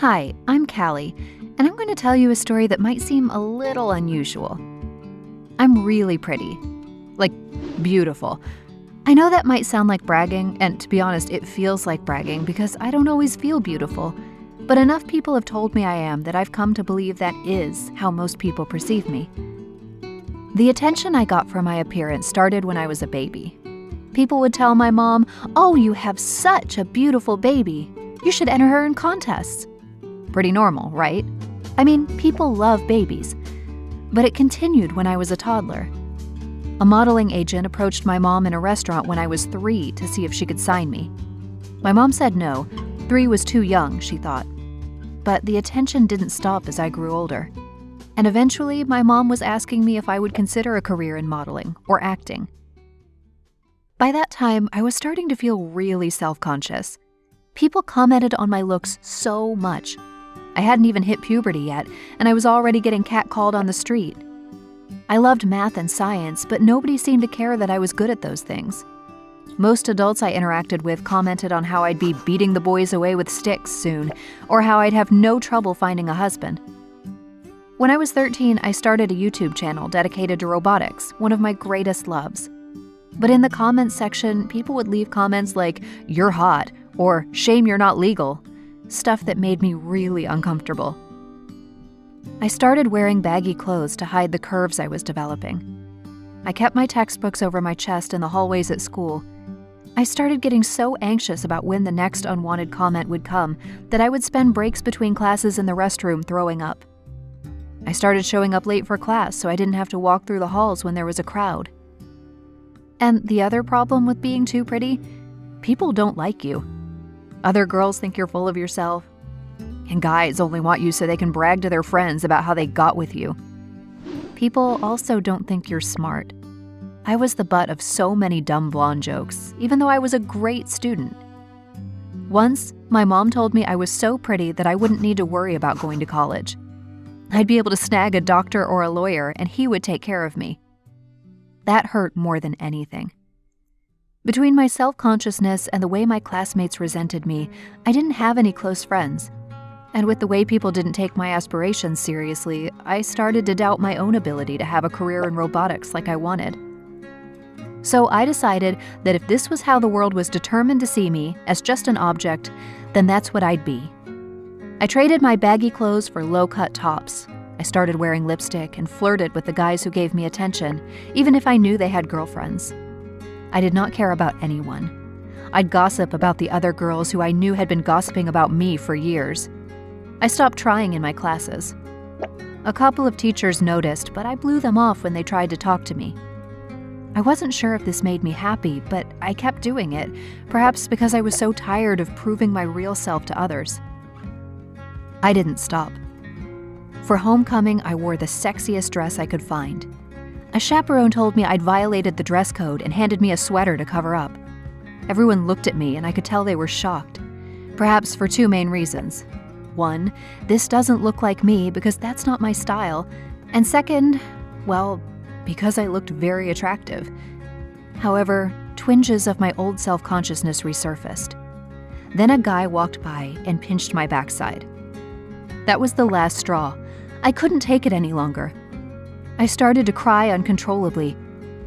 Hi, I'm Callie, and I'm going to tell you a story that might seem a little unusual. I'm really pretty. Like, beautiful. I know that might sound like bragging, and to be honest, it feels like bragging because I don't always feel beautiful. But enough people have told me I am that I've come to believe that is how most people perceive me. The attention I got from my appearance started when I was a baby. People would tell my mom, "Oh, you have such a beautiful baby. You should enter her in contests." Pretty normal, right? I mean, people love babies. But it continued when I was a toddler. A modeling agent approached my mom in a restaurant when I was 3 to see if she could sign me. My mom said no. 3 was too young, she thought. But the attention didn't stop as I grew older. And eventually, my mom was asking me if I would consider a career in modeling or acting. By that time, I was starting to feel really self-conscious. People commented on my looks so much. I hadn't even hit puberty yet, and I was already getting catcalled on the street. I loved math and science, but nobody seemed to care that I was good at those things. Most adults I interacted with commented on how I'd be beating the boys away with sticks soon, or how I'd have no trouble finding a husband. When I was 13, I started a YouTube channel dedicated to robotics, one of my greatest loves. But in the comments section, people would leave comments like, "You're hot," or "Shame you're not legal," stuff that made me really uncomfortable. I started wearing baggy clothes to hide the curves I was developing. I kept my textbooks over my chest in the hallways at school. I started getting so anxious about when the next unwanted comment would come that I would spend breaks between classes in the restroom throwing up. I started showing up late for class so I didn't have to walk through the halls when there was a crowd. And the other problem with being too pretty? People don't like you. Other girls think you're full of yourself. And guys only want you so they can brag to their friends about how they got with you. People also don't think you're smart. I was the butt of so many dumb blonde jokes, even though I was a great student. Once, my mom told me I was so pretty that I wouldn't need to worry about going to college. I'd be able to snag a doctor or a lawyer, and he would take care of me. That hurt more than anything. Between my self-consciousness and the way my classmates resented me, I didn't have any close friends. And with the way people didn't take my aspirations seriously, I started to doubt my own ability to have a career in robotics like I wanted. So I decided that if this was how the world was determined to see me, as just an object, then that's what I'd be. I traded my baggy clothes for low-cut tops. I started wearing lipstick and flirted with the guys who gave me attention, even if I knew they had girlfriends. I did not care about anyone. I'd gossip about the other girls who I knew had been gossiping about me for years. I stopped trying in my classes. A couple of teachers noticed, but I blew them off when they tried to talk to me. I wasn't sure if this made me happy, but I kept doing it, perhaps because I was so tired of proving my real self to others. I didn't stop. For homecoming, I wore the sexiest dress I could find. A chaperone told me I'd violated the dress code and handed me a sweater to cover up. Everyone looked at me and I could tell they were shocked. Perhaps for 2 main reasons. 1, this doesn't look like me because that's not my style. And second, well, because I looked very attractive. However, twinges of my old self-consciousness resurfaced. Then a guy walked by and pinched my backside. That was the last straw. I couldn't take it any longer. I started to cry uncontrollably.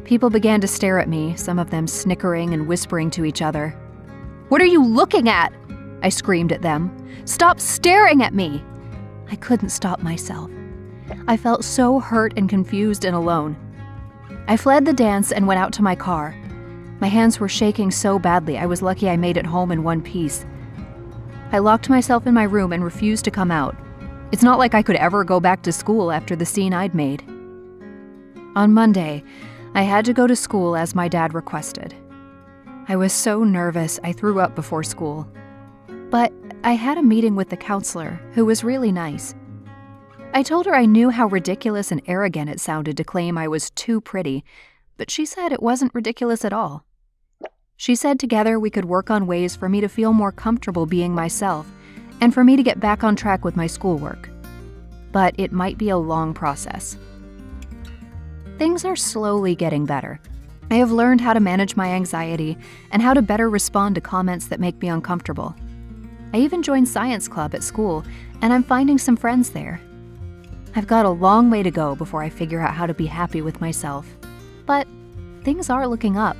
People began to stare at me, some of them snickering and whispering to each other. "What are you looking at?" I screamed at them. "Stop staring at me!" I couldn't stop myself. I felt so hurt and confused and alone. I fled the dance and went out to my car. My hands were shaking so badly I was lucky I made it home in one piece. I locked myself in my room and refused to come out. It's not like I could ever go back to school after the scene I'd made. On Monday, I had to go to school as my dad requested. I was so nervous I threw up before school. But I had a meeting with the counselor, who was really nice. I told her I knew how ridiculous and arrogant it sounded to claim I was too pretty, but she said it wasn't ridiculous at all. She said together we could work on ways for me to feel more comfortable being myself, and for me to get back on track with my schoolwork. But it might be a long process. Things are slowly getting better. I have learned how to manage my anxiety and how to better respond to comments that make me uncomfortable. I even joined science club at school, and I'm finding some friends there. I've got a long way to go before I figure out how to be happy with myself. But things are looking up.